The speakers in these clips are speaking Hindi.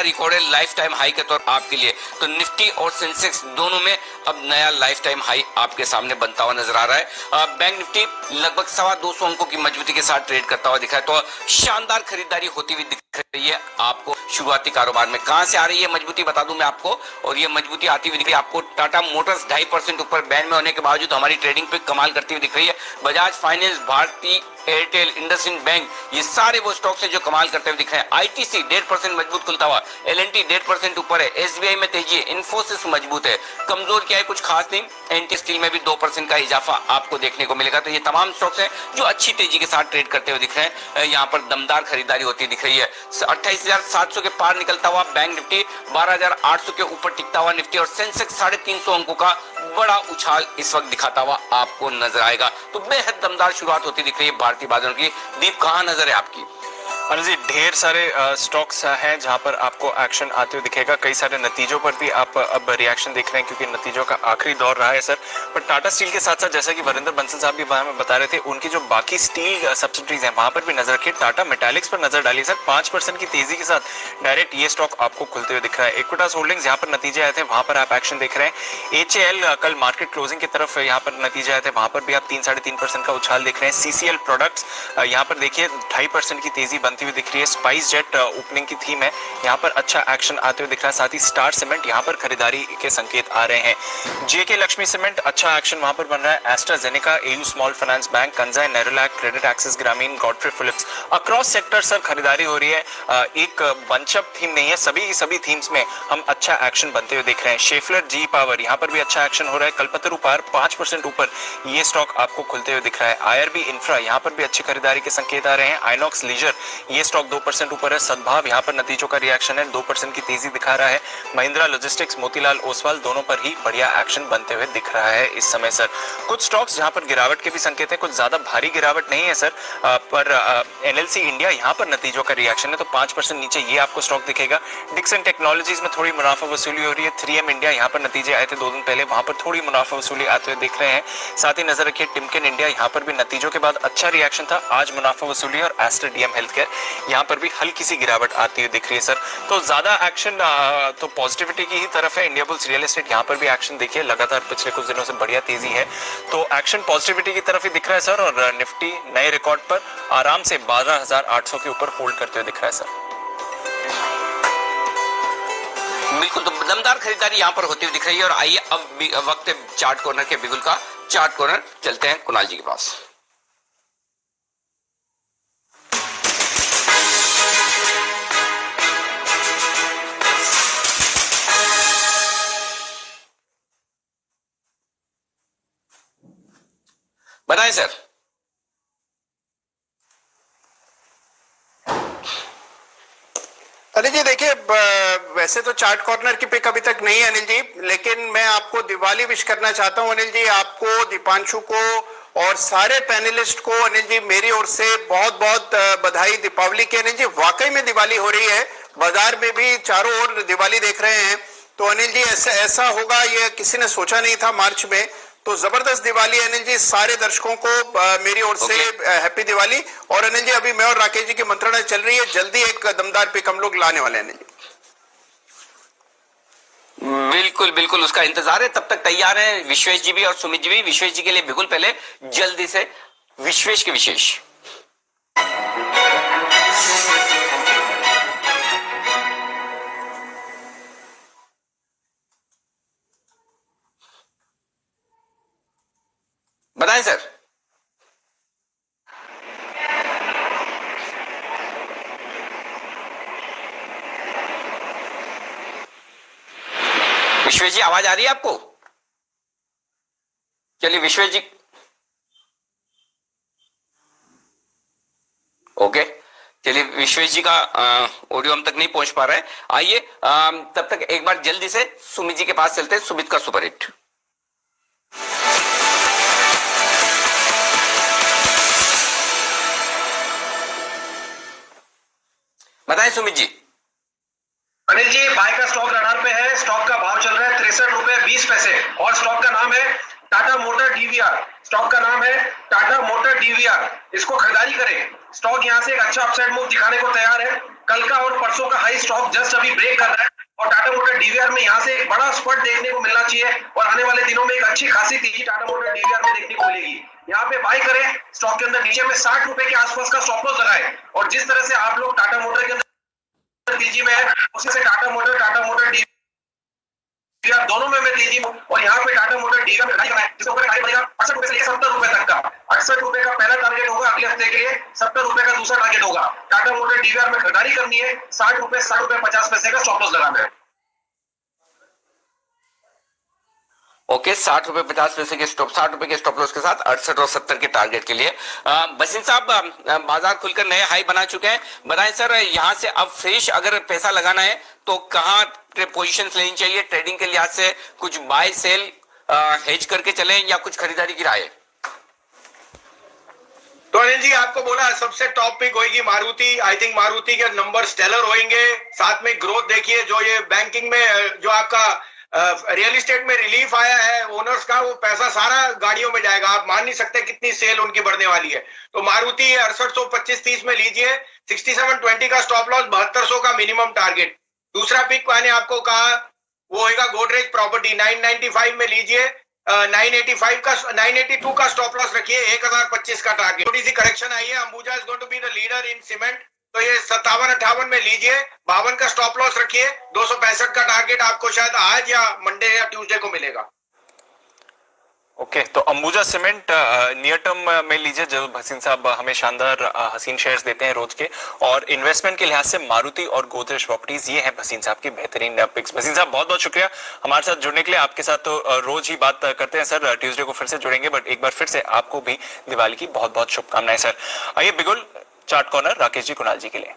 रिकॉर्डेड लाइफ टाइम हाई के तौर आपके लिए। तो निफ्टी और सेंसेक्स दोनों में अब नया लाइफ टाइम हाई आपके सामने बनता हुआ नजर आ रहा है। बैंक निफ्टी लगभग 225 अंकों की मजबूती के साथ ट्रेड करता हुआ दिखा है। तो शानदार खरीदारी होती हुई दिख रही है आपको शुरुआती कारोबार में। कहां से आ रही है मजबूती बता दूं मैं आपको, और ये मजबूती आती हुई दिख रही है आपको टाटा मोटर्स 2.5% ऊपर बैंड में होने के बावजूद हमारी ट्रेडिंग पे कमाल करती हुई दिख रही है। बजाज फाइनेंस, भारती एयरटेल, इंडसइंड बैंक, ये सारे वो स्टॉक्स हैं जो कमाल करते हुए दिख रहे हैं। आईटीसी 1.5% मजबूत खुलता हुआ, एलएनटी 1.5% ऊपर है, एसबीआई में तेजी है, इन्फोसिस मजबूत है। कमजोर क्या है कुछ खास नहीं, एनटी स्टील में भी 2% का इजाफा आपको देखने को मिलेगा। तो ये तमाम स्टॉक्स हैं जो अच्छी तेजी के साथ ट्रेड करते हुए दिख रहे हैं। यहाँ पर दमदार खरीदारी होती दिख रही है। 28,700 के पार निकलता हुआ बैंक निफ्टी, 12,800 के ऊपर टिकता हुआ निफ्टी और सेंसेक्स 350 अंकों का बड़ा उछाल इस वक्त दिखाता हुआ आपको नजर आएगा। तो बेहद दमदार शुरुआत होती दिख रही है भारतीय बाजारों की। दीप कहां नजर है आपकी? अनिल जी, ढेर सारे स्टॉक्स हैं जहां पर आपको एक्शन आते हुए दिखेगा। कई सारे नतीजों पर भी आप अब रिएक्शन देख रहे हैं क्योंकि नतीजों का आखिरी दौर रहा है सर। पर टाटा स्टील के साथ साथ जैसा कि वरिंदर बंसल साहब भी बता रहे थे, उनकी जो बाकी स्टील सब्सिडरीज हैं वहां पर भी नजर रखिए। टाटा मेटालिक्स पर नजर डालिए सर, 5% की तेजी के साथ डायरेक्ट ये स्टॉक आपको खुलते हुए दिख रहा है। इक्विटास होल्डिंग्स यहाँ पर नतीजे आए थे, वहां पर आप एक्शन देख रहे हैं। एचएएल कल मार्केट क्लोजिंग की तरफ यहाँ पर नतीजे आए थे, वहां पर भी आप 3-3.5% का उछाल देख रहे हैं। सीसीएल प्रोडक्ट्स यहाँ पर देखिए 2.5% की तेजी बनती हुई दिख रही है। स्पाइस जेट ओपनिंग की थीम है, यहाँ पर अच्छा एक्शन आते हुए दिख रहा है। साथ ही स्टार सीमेंट यहाँ पर खरीदारी के संकेत आ रहे हैं। जेके लक्ष्मी सीमेंट अच्छा एक्शन वहां पर बन रहा है। AstraZeneca, AU small finance bank, Kansai Nerolac, Credit Access Grameen, Godfrey Phillips, across sector sir खरीदारी हो रही है। एक बंचअप थीम नहीं है, सभी थीम्स में हम अच्छा एक्शन बनते हुए देख रहे हैं। शेफलर जी पावर यहाँ पर भी अच्छा एक्शन हो रहा है। कल्पतरु पार 5% ऊपर ये स्टॉक आपको खुलते हुए दिख रहा है। आईआरबी इंफ्रा यहाँ पर भी अच्छी खरीदारी के संकेत आ रहे हैं। आइनॉक्स लीजर ये स्टॉक 2% ऊपर है। सद्भाव यहाँ पर नतीजों का रिएक्शन है, 2% की तेजी दिखा रहा है। महिंद्रा लॉजिस्टिक्स, मोतीलाल ओसवाल दोनों पर ही बढ़िया एक्शन बनते हुए दिख रहा है इस समय सर। कुछ स्टॉक्स जहां पर गिरावट के भी संकेत है, कुछ ज्यादा भारी गिरावट नहीं है सर, पर एनएलसी इंडिया यहाँ पर नतीजों का रिएक्शन है तो 5% नीचे ये आपको स्टॉक दिखेगा। डिक्सन टेक्नोलॉजीज में थोड़ी मुनाफा वसूली हो रही है। 3M इंडिया यहाँ पर नतीजे आए थे 2 दिन पहले, वहां पर थोड़ी मुनाफा वसूली आते हुए दिख रहे हैं। साथ ही नजर रखिए टिमकेन इंडिया, यहाँ पर भी नतीजों के बाद अच्छा रिएक्शन था, आज मुनाफा वसूली। और एस्टर डीएम हेल्थ केयर यहाँ पर भी हल्की सी गिरावट आती हुई दिख रही है सर। तो ज्यादा एक्शन तो पॉजिटिविटी की ही तरफ है। इंडिया बुल्स रियल एस्टेट यहाँ पर भी एक्शन देखिए, लगातार पिछले कुछ दिनों से बढ़िया तेजी है, तो एक्शन पॉजिटिविटी की तरफ ही दिख रहा है सर। और निफ्टी नए रिकॉर्ड पर आराम से 12,800 के ऊपर होल्ड करते हुए दिख रहा है सर। बिल्कुल दमदार खरीदारी यहाँ पर होती हुई दिख रही है। और आइए अब वक्त चार्ट कॉर्नर के बिगुल का। चार्ट कॉर्नर चलते हैं कुणाल जी के पास। बताएं सर। अनिल जी देखिए, वैसे तो चार्ट कॉर्नर की पिक अभी तक नहीं है अनिल जी, लेकिन मैं आपको दिवाली विश करना चाहता हूं अनिल जी, आपको, दीपांशु को और सारे पैनलिस्ट को अनिल जी मेरी ओर से बहुत बहुत बधाई दीपावली की। अनिल जी वाकई में दिवाली हो रही है, बाजार में भी चारों ओर दिवाली देख रहे हैं। तो अनिल जी ऐसा होगा ये किसी ने सोचा नहीं था मार्च में, तो जबरदस्त दिवाली अनिल जी। सारे दर्शकों को मेरी ओर से हैप्पी दिवाली। और अनिल जी अभी मैं और राकेश जी की मंत्रणा चल रही है, जल्दी एक दमदार पिक हम लोग लाने वाले हैं अनिल जी। बिल्कुल बिल्कुल उसका इंतजार है, तब तक तैयार है विश्वेश जी भी और सुमित जी भी। विश्वेश जी के लिए बिल्कुल पहले जल्दी से विश्वेश के विशेष। बताएं सर। विश्वेश जी आवाज आ रही है आपको? चलिए विश्वेश जी, ओके चलिए विश्वेश जी का ऑडियो हम तक नहीं पहुंच पा रहा है। आइए तब तक एक बार जल्दी से सुमित जी के पास चलते हैं। सुमित का सुपरहिट। बताएं सुमित जी। अनिल जी बाय का स्टॉक रडार पे है, स्टॉक का भाव चल रहा है 63.20 रुपए और स्टॉक का नाम है टाटा मोटर डीवीआर। स्टॉक का नाम है टाटा मोटर डीवीआर, इसको खरीदारी करें। स्टॉक यहां से एक अच्छा अपसाइड मूव दिखाने को तैयार है। कल का और परसों का हाई स्टॉक जस्ट अभी ब्रेक कर रहा है और टाटा मोटर डीवीआर में यहाँ से एक बड़ा स्पर्ट देखने को मिलना चाहिए और आने वाले दिनों में एक अच्छी खासी तेजी टाटा मोटर डीवीआर में देखने को मिलेगी। यहाँ पे बाय करें स्टॉक के अंदर, नीचे में 60 रुपए के आसपास का स्टॉप लॉस लगाए और जिस तरह से आप लोग टाटा मोटर के अंदर तेजी में है उसमें से टाटा मोटर डीवीआर दोनों में मैं तेजी हूं और यहाँ पे टाटा मोटर डीवीआर में खरीदारी करना है जिसके ऊपर खरीदारी बनेगा 68 रुपए से लेकर 70 रुपए तक का। 68 रुपए का पहला टारगेट होगा अगले हफ्ते के लिए, 70 रुपए का दूसरा टारगेट होगा। टाटा मोटर डीवीआर में खरीदारी करनी है, 60 रुपए 50 पैसे का स्टॉप लॉस लगाना है। ओके, 60 रुपए 50 पैसे के स्टॉप, 60 रुपए के स्टॉप लॉस के साथ 68 और 70 के टारगेट के लिए। बसिन साहब, बाजार खुलकर नए हाई बना चुके हैं, बताएं सर यहाँ से अब फ्रेश अगर पैसा लगाना है तो कहाँ पोजीशंस लेनी चाहिए ट्रेडिंग के लिहाज से? कुछ बाय सेल हेज करके चलें या कुछ खरीदारी की राय है? तो अनिल जी आपको बोला सबसे टॉप पिक होगी मारुति। आई थिंक मारुति के नंबर स्टेलर होंगे, साथ में ग्रोथ देखिए जो ये बैंकिंग में जो आपका रियल एस्टेट में रिलीफ आया है ओनर्स का, वो पैसा सारा गाड़ियों में जाएगा। आप मान नहीं सकते कितनी सेल उनकी बढ़ने वाली है। तो मारुति 6825-30 में लीजिए, 6720 का स्टॉप लॉस, 7200 का मिनिमम टारगेट। दूसरा पिक मैंने आपको कहा वो होगा गोदरेज प्रॉपर्टी, 995 में लीजिए, 982 का स्टॉप लॉस रखिए, 1025 का टारगेट। थोड़ी सी करेक्शन आई है, Ambuja is going to be the leader in cement, तो ये 57-58 में लीजिए, 52 का स्टॉप लॉस रखिए, 265 का टारगेट आपको शायद आज या मंडे या ट्यूसडे को मिलेगा। ओके, तो अंबुजा सीमेंट नियर टर्म में लीजिए, जो भसीन साहब हमें शानदार हसीन शेयर्स देते हैं रोज के, और इन्वेस्टमेंट के लिहाज से मारुति और गोदरेज प्रॉपर्टीज ये हैं भसीन साहब की बेहतरीन पिक्स। भसीन साहब बहुत बहुत शुक्रिया हमारे साथ जुड़ने के लिए। आपके साथ तो रोज ही बात करते हैं सर, ट्यूसडे को फिर से जुड़ेंगे, बट एक बार फिर से आपको भी दिवाली की बहुत बहुत शुभकामनाएं सर। आइए बिगुल चार्ट कॉर्नर राकेश जी कुणाल जी के लिए।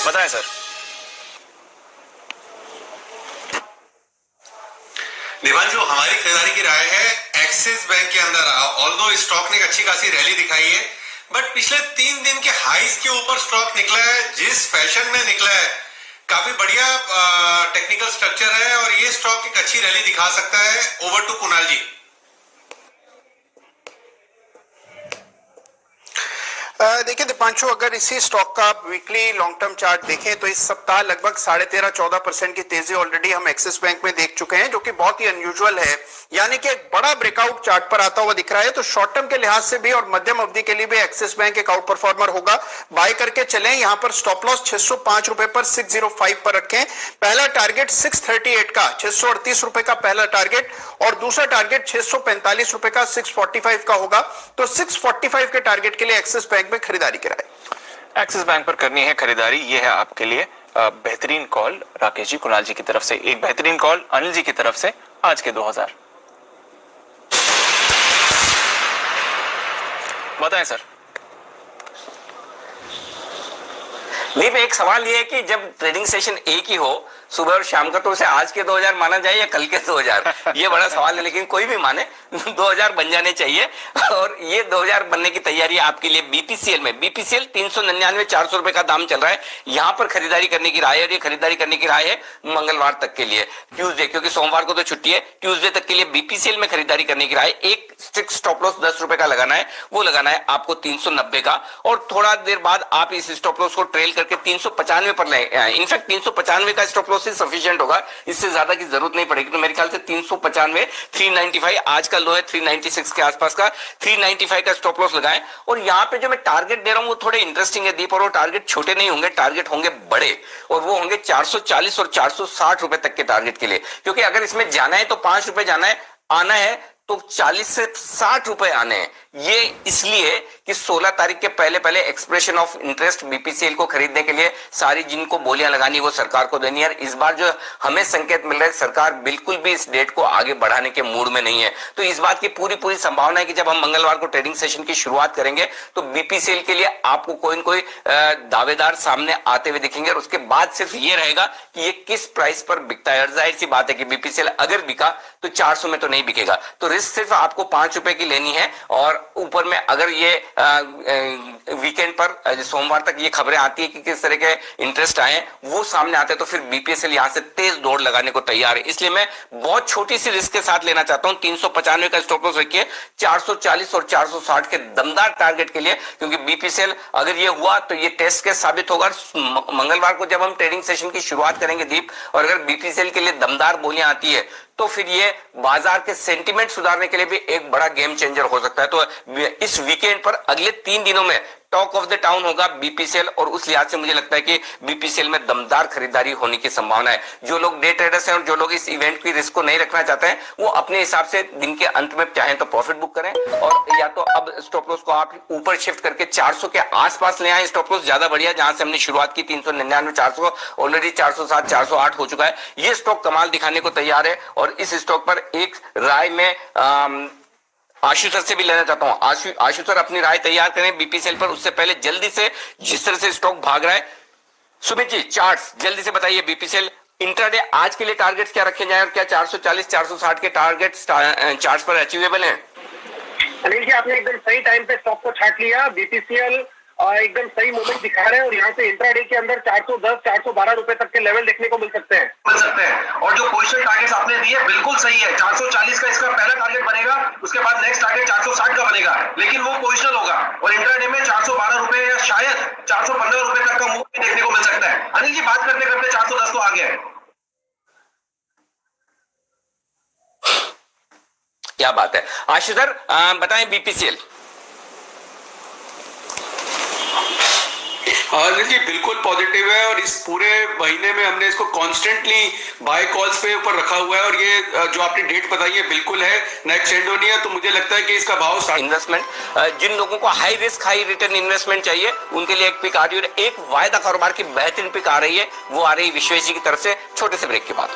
बताएं सर। देवांशु, हमारी खरीदारी की राय है एक्सिस बैंक के अंदर। ऑल्दो स्टॉक ने एक अच्छी खासी रैली दिखाई है, बट पिछले 3 दिन के हाईज के ऊपर स्टॉक निकला है, जिस फैशन में निकला है काफी बढ़िया टेक्निकल स्ट्रक्चर है और ये स्टॉक एक अच्छी रैली दिखा सकता है। ओवर टू कुणाल जी। देखिए दीपांशु, अगर इसी स्टॉक का वीकली लॉन्ग टर्म चार्ट देखें तो इस सप्ताह लगभग 13.5-14% की तेजी ऑलरेडी हम एक्सिस बैंक में देख चुके हैं, जो कि बहुत ही अनयूजुअल है। यानी कि एक बड़ा ब्रेकआउट चार्ट पर आता हुआ दिख रहा है। तो शॉर्ट टर्म के लिहाज से भी और मध्यम अवधि के लिए भी एक्सिस बैंक एक आउट परफॉर्मर होगा। बाय करके चलें। यहां पर स्टॉप लॉस 605 रुपए पर 605 पर रखें। पहला टारगेट 638 का, 638 रुपए का पहला टारगेट, और दूसरा टारगेट 645 रुपए का 645 का होगा। तो 645 के टारगेट के लिए एक्सिस बैंक में खरीदारी कराए। एक्सिस बैंक पर करनी है खरीदारी, ये है आपके लिए बेहतरीन कॉल राकेश जी कुणाल जी की तरफ से। एक बेहतरीन कॉल अनिल जी की तरफ से आज के 2000। बताएं सर। नहीं, एक सवाल ये है कि जब ट्रेडिंग सेशन एक ही हो सुबह और शाम का, तो उसे आज के 2000 माना जाए या कल के 2000? ये बड़ा सवाल है, लेकिन कोई भी माने 2000 बन जाने चाहिए। और ये 2000 बनने की तैयारी आपके लिए बीपीसीएल में। बीपीसीएल 399-400 रुपए का दाम चल रहा है, यहां पर खरीदारी करने की राय है। और ये खरीदारी करने की राय है मंगलवार तक के लिए, ट्यूसडे, क्योंकि सोमवार को तो छुट्टी है। ट्यूसडे तक के लिए बीपीसीएल में खरीदारी करने की राय। एक स्ट्रिक्ट स्टॉप लॉस 10 रुपए का लगाना है, वो लगाना है आपको 390 का, और थोड़ा देर बाद आप इस स्टॉप लॉस को ट्रेल करके 395 पर लें। इनफैक्ट 395 का स्टॉप लॉस सफिशिएंट होगा, इससे ज्यादा की जरूरत नहीं पड़ेगी। तो मेरे ख्याल से 395, 395 आज का लो है 396 के आसपास का, 395 का स्टॉप लॉस लगाएं। और यहां पे जो मैं टारगेट दे रहा हूं वो थोड़े इंटरेस्टिंग है दीप, और वो टारगेट छोटे नहीं होंगे, टारगेट होंगे बड़े, और वो होंगे 440 और 460 रुपए तक के टारगेट के लिए। क्योंकि अगर इसमें जाना है तो 5 रुपए जाना है, आना है तो 40 से 60 रुपए आने हैं। ये इसलिए कि 16 तारीख के पहले पहले एक्सप्रेशन ऑफ इंटरेस्ट बीपीसीएल को खरीदने के लिए सारी जिनको बोलियां लगानी वो सरकार को देनी है। इस बार जो हमें संकेत मिल रहा है, सरकार बिल्कुल भी इस डेट को आगे बढ़ाने के मूड में नहीं है। तो इस बात की पूरी संभावना है कि जब हम मंगलवार को ट्रेडिंग सेशन की शुरुआत करेंगे तो बीपीसीएल के लिए आपको कोई न कोई दावेदार सामने आते हुए दिखेंगे, और उसके बाद सिर्फ ये रहेगा कि ये किस प्राइस पर बिकता है। जाहिर सी बात है कि बीपीसीएल अगर बिका तो 400 में तो नहीं बिकेगा। तो रिस्क सिर्फ आपको 5 रुपए की लेनी है। और ऊपर में अगर ये वीकेंड पर सोमवार तक ये खबरें आती है कि किस तरह के इंटरेस्ट आए वो सामने आते हैं, तो फिर बीपीएसएल यहां से तेज दौड़ लगाने को तैयार है। इसलिए मैं बहुत छोटी सी रिस्क के साथ लेना चाहता हूं। 395 का स्टॉप लॉस रखिए 440 और 460 के दमदार टारगेट के लिए, क्योंकि बीपीसीएल अगर ये हुआ तो ये टेस्ट केस साबित होगा। मंगलवार को जब हम ट्रेडिंग सेशन की शुरुआत करेंगे दीप, और अगर बीपीसीएल के लिए दमदार बोलियां आती है तो फिर ये बाजार के सेंटीमेंट सुधारने के लिए भी एक बड़ा गेम चेंजर हो सकता है। तो इस वीकेंड पर अगले 3 दिनों में टॉक ऑफ द टाउन होगा बीपीसीएल, और उस लिहाज से मुझे लगता है कि बीपीसीएल में दमदार खरीदारी होने की संभावना है। जो लोग डे ट्रेडर्स हैं और जो लोग इस इवेंट की रिस्क को नहीं रखना चाहते हैं वो अपने हिसाब से दिन के अंत में चाहें तो प्रॉफिट बुक करें, और या तो अब स्टॉप लॉस को आप ऊपर शिफ्ट करके 400 के आसपास ले आए। स्टॉप लॉस ज्यादा बढ़िया, जहां से हमने शुरुआत की 399 400, ऑलरेडी 407 408 हो चुका है। ये स्टॉक कमाल दिखाने को तैयार है, और इस स्टॉक पर एक राय में आशु सर से भी लेना चाहता हूं। आशु सर अपनी राय तैयार करें बीपीसीएल पर, उससे पहले जल्दी से जिस तरह से स्टॉक भाग रहा है, सुमित जी चार्ट्स जल्दी से बताइए। बीपीसीएल इंट्राडे आज के लिए टारगेट्स क्या रखे जाए, और क्या 440 460 के टारगेट्स चार्ट्स पर अचीवेबल हैं? अनिल जी, आपने एकदम सही टाइम पे स्टॉक को छाट लिया। बीपीसीएल एकदम सही मूवमेंट दिखा रहे हैं, और यहाँ से इंट्राडे के अंदर 410 412 रुपए तक के लेवल देखने को मिल सकते हैं। और जो पोजिशन टारगेट्स आपने दिए बिल्कुल सही है। 440 का इसका पहला टारगेट बनेगा, उसके बाद नेक्स्ट टारगेट 460 का बनेगा, लेकिन वो पोजिशनल होगा। और इंट्राडे में 412 रुपए या शायद 415 रुपए तक का मूव देखने को मिल सकता है। अनिल जी, बात करते करते 410 तो आ गया है। क्या बात है। आशु सर बताएं बीपीसीएल। जी बिल्कुल पॉजिटिव है, और इस पूरे महीने में हमने इसको कॉन्स्टेंटली बाय कॉल्स पे ऊपर रखा हुआ है, और ये जो आपने डेट बताई है बिल्कुल है, ना एक्सटेंड होनी है। तो मुझे लगता है कि इसका भाव इन्वेस्टमेंट जिन लोगों को high risk high return investment चाहिए उनके लिए एक पिक आ रही है, और एक वायदा कारोबार की बेहतरीन पिक आ रही है, वो आ रही है विश्वेश जी की तरफ से छोटे से ब्रेक के बाद।